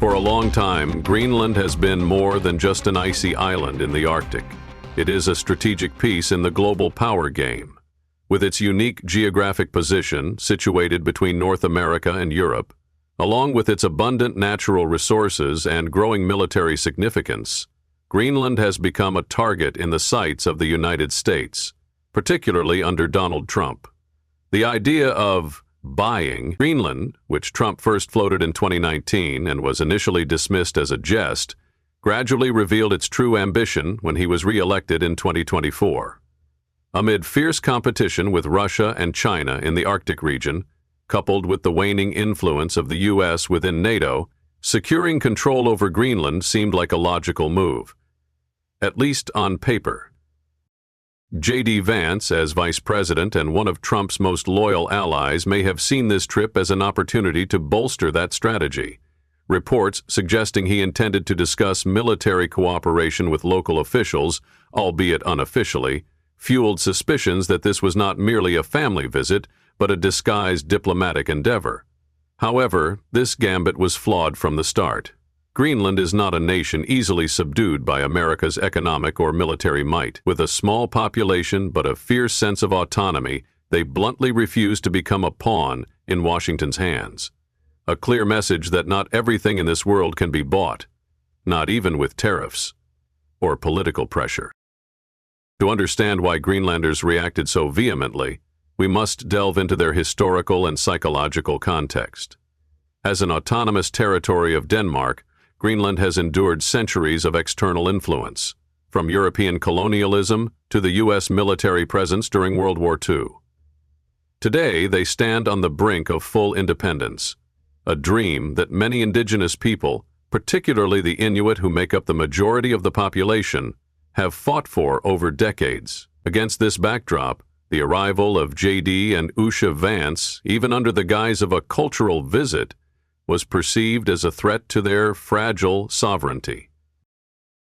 For a long time, Greenland has been more than just an icy island in the Arctic. It is a strategic piece in the global power game. With its unique geographic position, situated between North America and Europe, along with its abundant natural resources and growing military significance, Greenland has become a target in the sights of the United States, particularly under Donald Trump. The idea of buying Greenland, which Trump first floated in 2019 and was initially dismissed as a jest, gradually revealed its true ambition when he was re-elected in 2024. Amid fierce competition with Russia and China in the Arctic region, coupled with the waning influence of the U.S. within NATO, securing control over Greenland seemed like a logical move, at least on paper. JD Vance, as vice president and one of Trump's most loyal allies, may have seen this trip as an opportunity to bolster that strategy. Reports suggesting he intended to discuss military cooperation with local officials, albeit unofficially, fueled suspicions that this was not merely a family visit, but a disguised diplomatic endeavor. However, this gambit was flawed from the start. Greenland is not a nation easily subdued by America's economic or military might. With a small population but a fierce sense of autonomy, they bluntly refuse to become a pawn in Washington's hands. A clear message that not everything in this world can be bought, not even with tariffs or political pressure. To understand why Greenlanders reacted so vehemently, we must delve into their historical and psychological context. As an autonomous territory of Denmark, Greenland has endured centuries of external influence, from European colonialism to the U.S. military presence during World War II. Today, they stand on the brink of full independence, a dream that many indigenous people, particularly the Inuit who make up the majority of the population, have fought for over decades. Against this backdrop, the arrival of JD and Usha Vance, even under the guise of a cultural visit, was perceived as a threat to their fragile sovereignty.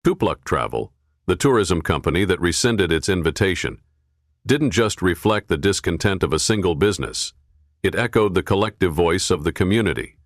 Tupluk Travel, the tourism company that rescinded its invitation, didn't just reflect the discontent of a single business. It echoed the collective voice of the community.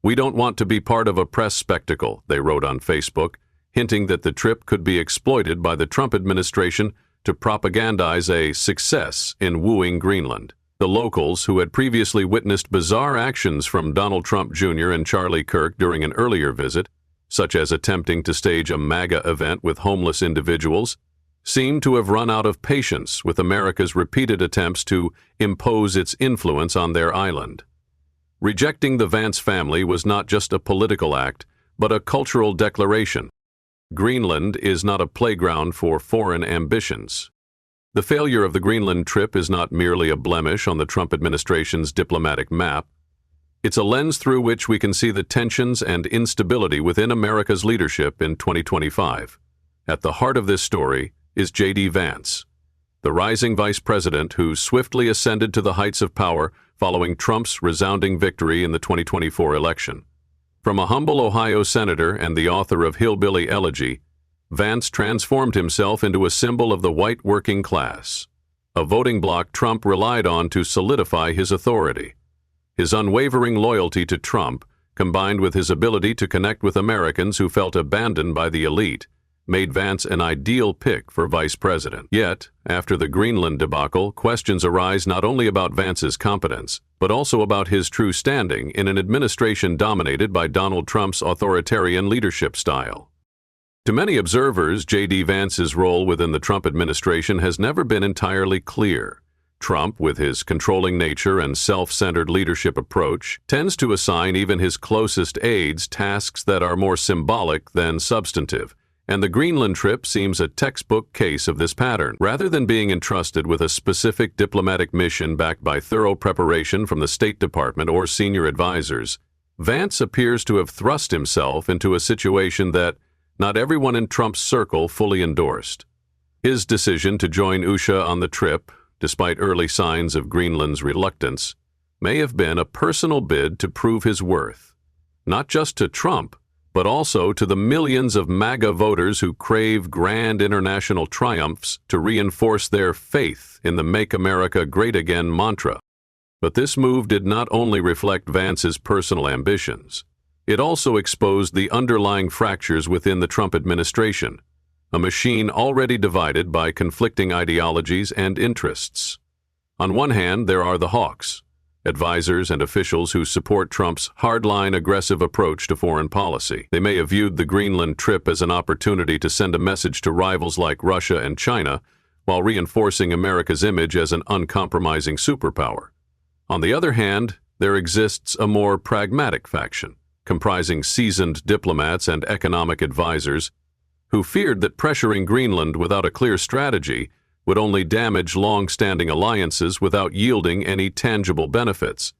"We don't want to be part of a press spectacle," they wrote on Facebook, hinting that the trip could be exploited by the Trump administration to propagandize a success in wooing Greenland. The locals, who had previously witnessed bizarre actions from Donald Trump Jr. and Charlie Kirk during an earlier visit, such as attempting to stage a MAGA event with homeless individuals, seemed to have run out of patience with America's repeated attempts to impose its influence on their island. Rejecting the Vance family was not just a political act, but a cultural declaration. Greenland is not a playground for foreign ambitions. The failure of the Greenland trip is not merely a blemish on the Trump administration's diplomatic map. It's a lens through which we can see the tensions and instability within America's leadership in 2025. At the heart of this story is JD Vance, the rising vice president who swiftly ascended to the heights of power following Trump's resounding victory in the 2024 election. From a humble Ohio senator and the author of Hillbilly Elegy, Vance transformed himself into a symbol of the white working class, a voting bloc Trump relied on to solidify his authority. His unwavering loyalty to Trump, combined with his ability to connect with Americans who felt abandoned by the elite, made Vance an ideal pick for vice president. Yet, after the Greenland debacle, questions arise not only about Vance's competence, but also about his true standing in an administration dominated by Donald Trump's authoritarian leadership style. To many observers, JD Vance's role within the Trump administration has never been entirely clear. Trump, with his controlling nature and self-centered leadership approach, tends to assign even his closest aides tasks that are more symbolic than substantive, and the Greenland trip seems a textbook case of this pattern. Rather than being entrusted with a specific diplomatic mission backed by thorough preparation from the State Department or senior advisors, Vance appears to have thrust himself into a situation that not everyone in Trump's circle fully endorsed. His decision to join Usha on the trip, despite early signs of Greenland's reluctance, may have been a personal bid to prove his worth, not just to Trump, but also to the millions of MAGA voters who crave grand international triumphs to reinforce their faith in the Make America Great Again mantra. But this move did not only reflect Vance's personal ambitions. It also exposed the underlying fractures within the Trump administration, a machine already divided by conflicting ideologies and interests. On one hand, there are the hawks, advisors and officials who support Trump's hardline, aggressive approach to foreign policy. They may have viewed the Greenland trip as an opportunity to send a message to rivals like Russia and China, while reinforcing America's image as an uncompromising superpower. On the other hand, there exists a more pragmatic faction, comprising seasoned diplomats and economic advisors, who feared that pressuring Greenland without a clear strategy would only damage long-standing alliances without yielding any tangible benefits.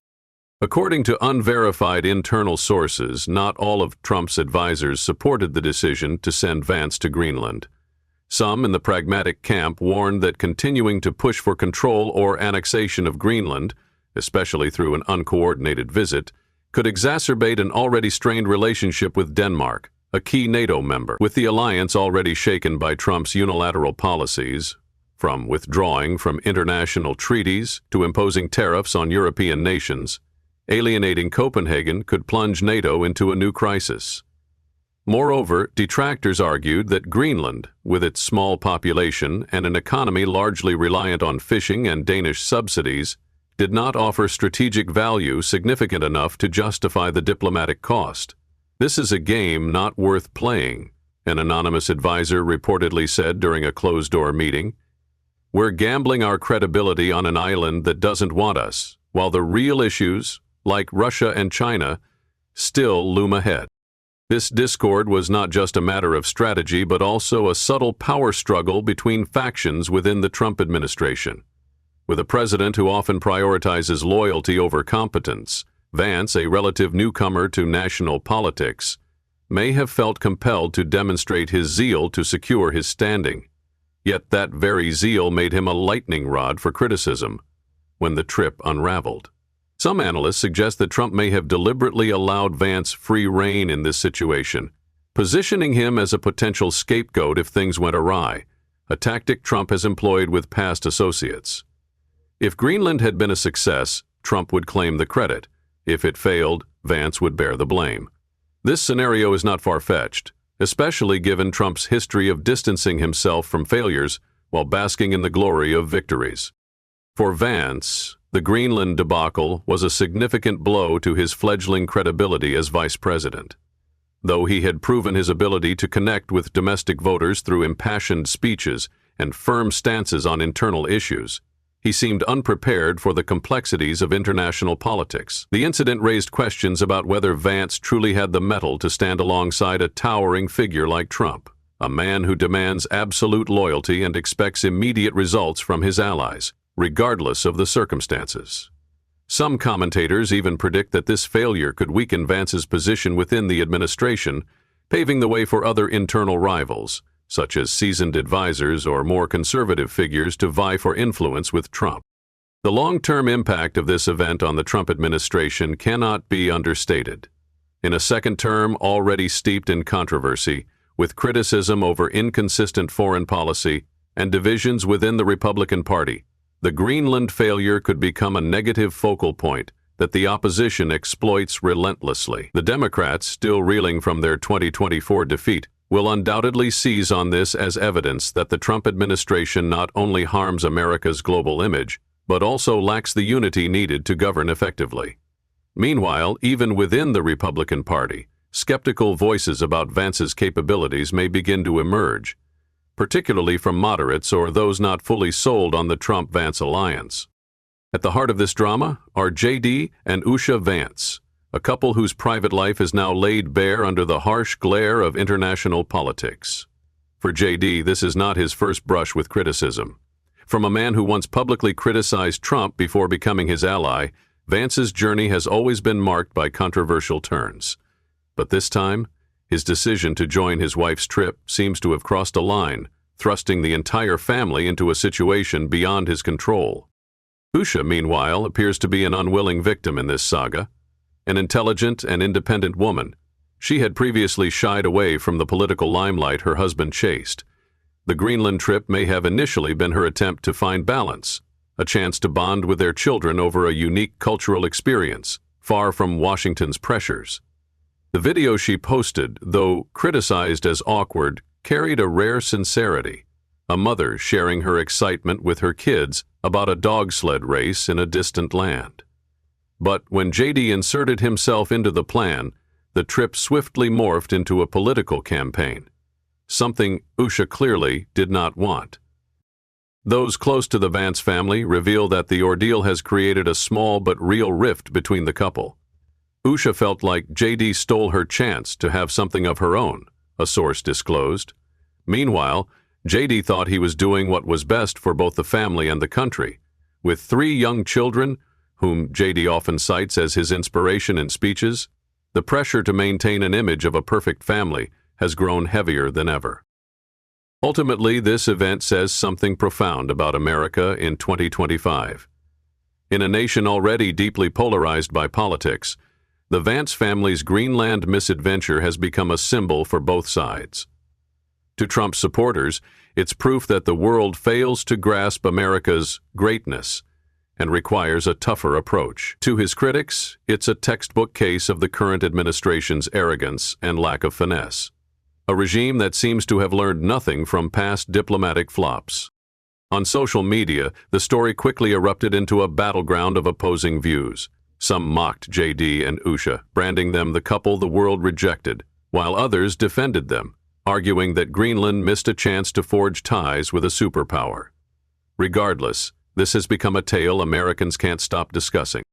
According to unverified internal sources, not all of Trump's advisors supported the decision to send Vance to Greenland. Some in the pragmatic camp warned that continuing to push for control or annexation of Greenland, especially through an uncoordinated visit, could exacerbate an already strained relationship with Denmark, a key NATO member. With the alliance already shaken by Trump's unilateral policies, from withdrawing from international treaties to imposing tariffs on European nations, alienating Copenhagen could plunge NATO into a new crisis. Moreover, detractors argued that Greenland, with its small population and an economy largely reliant on fishing and Danish subsidies, did not offer strategic value significant enough to justify the diplomatic cost. "This is a game not worth playing," an anonymous advisor reportedly said during a closed-door meeting. "We're gambling our credibility on an island that doesn't want us, while the real issues, like Russia and China, still loom ahead." This discord was not just a matter of strategy, but also a subtle power struggle between factions within the Trump administration. With a president who often prioritizes loyalty over competence, Vance, a relative newcomer to national politics, may have felt compelled to demonstrate his zeal to secure his standing. Yet that very zeal made him a lightning rod for criticism when the trip unraveled. Some analysts suggest that Trump may have deliberately allowed Vance free rein in this situation, positioning him as a potential scapegoat if things went awry, a tactic Trump has employed with past associates. If Greenland had been a success, Trump would claim the credit. If it failed, Vance would bear the blame. This scenario is not far-fetched, especially given Trump's history of distancing himself from failures while basking in the glory of victories. For Vance, the Greenland debacle was a significant blow to his fledgling credibility as vice president. Though he had proven his ability to connect with domestic voters through impassioned speeches and firm stances on internal issues, he seemed unprepared for the complexities of international politics. The incident raised questions about whether Vance truly had the mettle to stand alongside a towering figure like Trump, a man who demands absolute loyalty and expects immediate results from his allies, regardless of the circumstances. Some commentators even predict that this failure could weaken Vance's position within the administration, paving the way for other internal rivals, such as seasoned advisors or more conservative figures, to vie for influence with Trump. The long-term impact of this event on the Trump administration cannot be understated. In a second term already steeped in controversy, with criticism over inconsistent foreign policy and divisions within the Republican Party, the Greenland failure could become a negative focal point that the opposition exploits relentlessly. The Democrats, still reeling from their 2024 defeat, will undoubtedly seize on this as evidence that the Trump administration not only harms America's global image, but also lacks the unity needed to govern effectively. Meanwhile, even within the Republican Party, skeptical voices about Vance's capabilities may begin to emerge, particularly from moderates or those not fully sold on the Trump-Vance alliance. At the heart of this drama are JD and Usha Vance, a couple whose private life is now laid bare under the harsh glare of international politics. For JD, this is not his first brush with criticism. From a man who once publicly criticized Trump before becoming his ally, Vance's journey has always been marked by controversial turns. But this time, his decision to join his wife's trip seems to have crossed a line, thrusting the entire family into a situation beyond his control. Usha, meanwhile, appears to be an unwilling victim in this saga. An intelligent and independent woman, she had previously shied away from the political limelight her husband chased. The Greenland trip may have initially been her attempt to find balance, a chance to bond with their children over a unique cultural experience, far from Washington's pressures. The video she posted, though criticized as awkward, carried a rare sincerity. A mother sharing her excitement with her kids about a dog sled race in a distant land. But when JD inserted himself into the plan, the trip swiftly morphed into a political campaign, something Usha clearly did not want. Those close to the Vance family reveal that the ordeal has created a small but real rift between the couple. Usha felt like JD stole her chance to have something of her own, a source disclosed. Meanwhile, JD thought he was doing what was best for both the family and the country. With 3 young children, whom JD often cites as his inspiration in speeches, the pressure to maintain an image of a perfect family has grown heavier than ever. Ultimately, this event says something profound about America in 2025. In a nation already deeply polarized by politics, the Vance family's Greenland misadventure has become a symbol for both sides. To Trump's supporters, it's proof that the world fails to grasp America's greatness and requires a tougher approach. To his critics, it's a textbook case of the current administration's arrogance and lack of finesse, a regime that seems to have learned nothing from past diplomatic flops. On social media, the story quickly erupted into a battleground of opposing views. Some mocked JD and Usha, branding them the couple the world rejected, while others defended them, arguing that Greenland missed a chance to forge ties with a superpower. Regardless, this has become a tale Americans can't stop discussing.